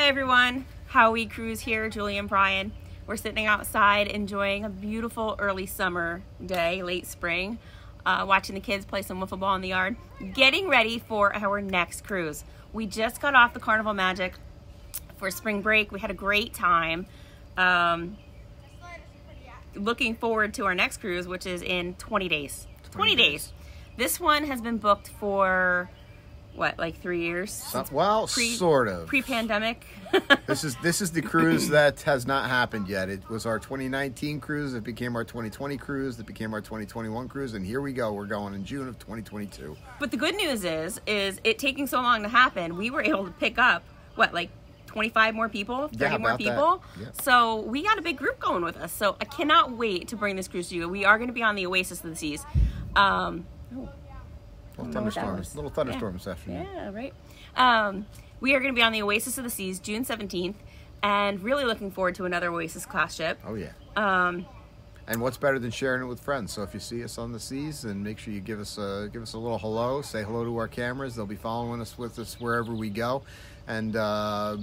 Hi everyone, Howie Cruise here, Julie and Brian. We're sitting outside enjoying a beautiful early summer day, late spring, watching the kids play some wiffle ball in the yard, getting ready for our next cruise. We just got off the Carnival Magic for spring break. We had a great time. Looking forward to our next cruise, which is in 20 days. 20 days. This one has been booked for what, like 3 years? Sort of. Pre-pandemic. This is the cruise that has not happened yet. It was our 2019 cruise. It became our 2020 cruise. It became our 2021 cruise. And here we go. We're going in June of 2022. But the good news is it taking so long to happen, we were able to pick up, what, like 25 more people? 30 more people? Yeah. So we got a big group going with us. So I cannot wait to bring this cruise to you. We are going to be on the Oasis of the Seas. Little thunderstorm this afternoon. Yeah, right. We are going to be on the Oasis of the Seas June 17th, and really looking forward to another Oasis class ship. Oh yeah. And what's better than sharing it with friends? So if you see us on the seas, then make sure you give us a little hello. Say hello to our cameras. They'll be following us with us wherever we go, and yeah,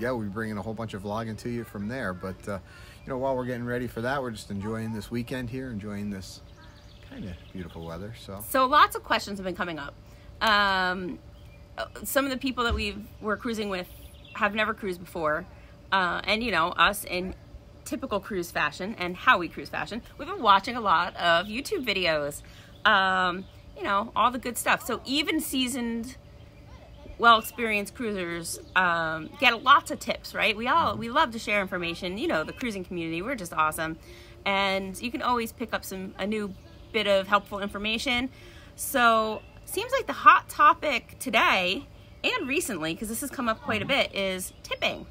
we'll be bringing a whole bunch of vlogging to you from there. But while we're getting ready for that, we're just enjoying this weekend here, enjoying this kind of beautiful weather. So lots of questions have been coming up. Some of the people that we're cruising with have never cruised before, and us in typical cruise fashion and Howie cruise fashion, we've been watching a lot of YouTube videos, all the good stuff. So even seasoned, well-experienced cruisers get lots of tips, right? We love to share information. The cruising community, we're just awesome, and you can always pick up a new bit of helpful information. So seems like the hot topic today and recently, because this has come up quite a bit, is tipping.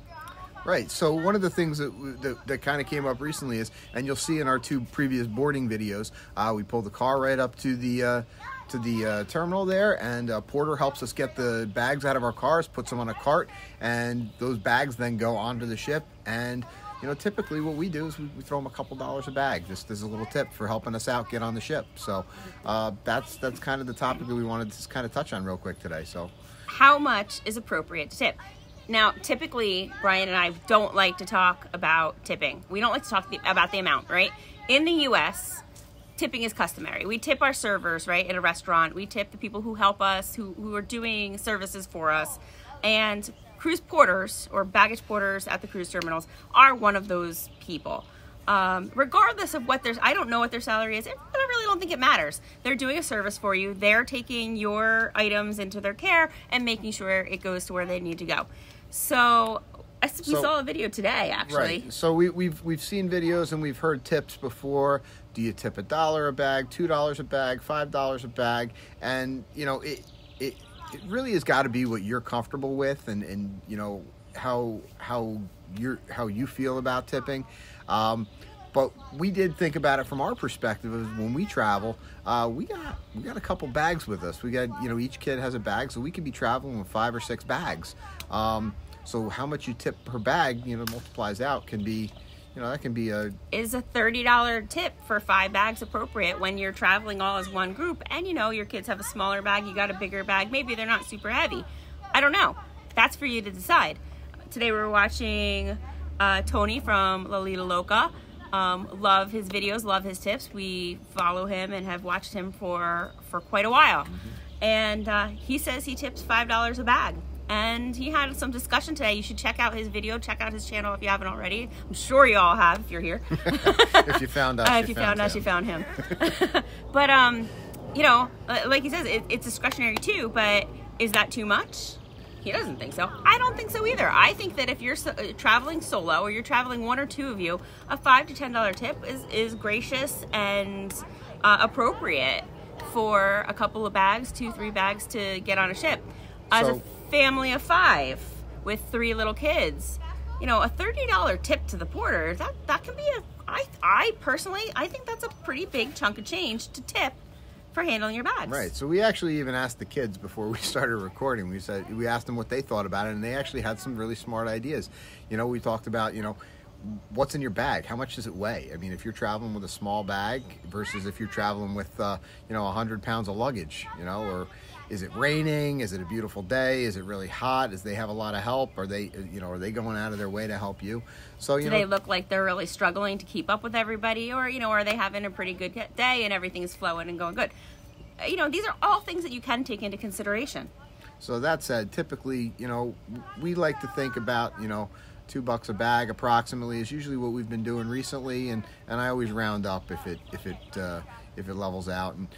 Right. So one of the things that kind of came up recently is, and you'll see in our 2 previous boarding videos, we pull the car right up to the terminal there, and Porter helps us get the bags out of our cars, puts them on a cart, and those bags then go onto the ship. And typically what we do is we throw them a couple dollars a bag, just as a little tip for helping us out get on the ship. So that's kind of the topic that we wanted to kind of touch on real quick today. So how much is appropriate to tip? Now, typically, Brian and I don't like to talk about tipping. We don't like to talk about the amount, right? In the U.S., tipping is customary. We tip our servers, right, at a restaurant. We tip the people who help us, who are doing services for us. And cruise porters or baggage porters at the cruise terminals are one of those people. Regardless of I don't know what their salary is, but I really don't think it matters. They're doing a service for you. They're taking your items into their care and making sure it goes to where they need to go. So we saw a video today, actually. Right. So we've seen videos and we've heard tips before. Do you tip $1 a bag, $2 a bag, $5 a bag? And it really has got to be what you're comfortable with, and how you feel about tipping. But we did think about it from our perspective of when we travel. We got a couple bags with us. We got each kid has a bag, so we could be traveling with 5 or 6 bags. So how much you tip per bag, multiplies out can be. That can be Is a $30 tip for 5 bags appropriate when you're traveling all as one group? And your kids have a smaller bag, you got a bigger bag. Maybe they're not super heavy. I don't know. That's for you to decide. Today we were watching Tony from Lolita Loca. Love his videos, love his tips. We follow him and have watched him for quite a while. Mm-hmm. And he says he tips $5 a bag. And he had some discussion today. You should check out his video, check out his channel if you haven't already. I'm sure you all have if you're here. If you found us, you found him. But, like he says, it's discretionary too, but is that too much? He doesn't think so. I don't think so either. I think that if you're traveling solo or you're traveling 1 or 2 of you, a $5 to $10 tip is gracious and appropriate for a couple of bags, 2-3 bags to get on a ship. As a family of 5 with 3 little kids, a $30 tip to the porter, that can be I personally think that's a pretty big chunk of change to tip for handling your bags. Right. So we actually even asked the kids before we started recording. We asked them what they thought about it, and they actually had some really smart ideas. We talked about, what's in your bag? How much does it weigh? I mean, if you're traveling with a small bag versus if you're traveling with, 100 pounds of luggage, or is it raining? Is it a beautiful day? Is it really hot? Does they have a lot of help? Are they going out of their way to help you? So do they look like they're really struggling to keep up with everybody, or are they having a pretty good day and everything's flowing and going good? These are all things that you can take into consideration. So that said, typically, we like to think about, $2 a bag approximately is usually what we've been doing recently, and I always round up if it levels out, and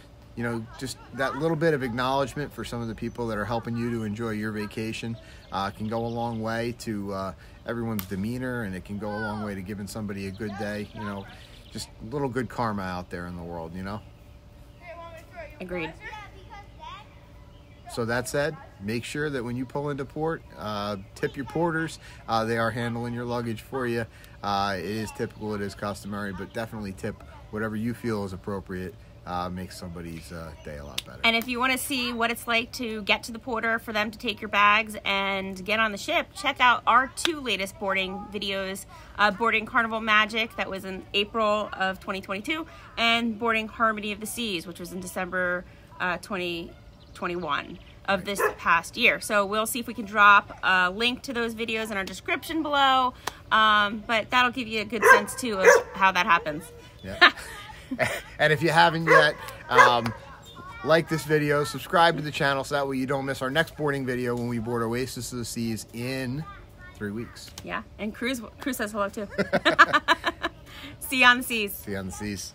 just that little bit of acknowledgement for some of the people that are helping you to enjoy your vacation can go a long way to everyone's demeanor, and it can go a long way to giving somebody a good day. Just a little good karma out there in the world. Agreed. So that said, make sure that when you pull into port, tip your porters. They are handling your luggage for you. It is typical, it is customary, but definitely tip whatever you feel is appropriate. Makes somebody's day a lot better. And if you want to see what it's like to get to the porter, for them to take your bags and get on the ship, check out our 2 latest boarding videos, Boarding Carnival Magic, that was in April of 2022, and Boarding Harmony of the Seas, which was in December 2021 of this past year. So we'll see if we can drop a link to those videos in our description below, but that'll give you a good sense too of how that happens. Yeah. And if you haven't yet, like this video, subscribe to the channel so that way you don't miss our next boarding video when we board Oasis of the Seas in 3 weeks. Yeah, and Cruz says hello too. See you on the seas. See you on the seas.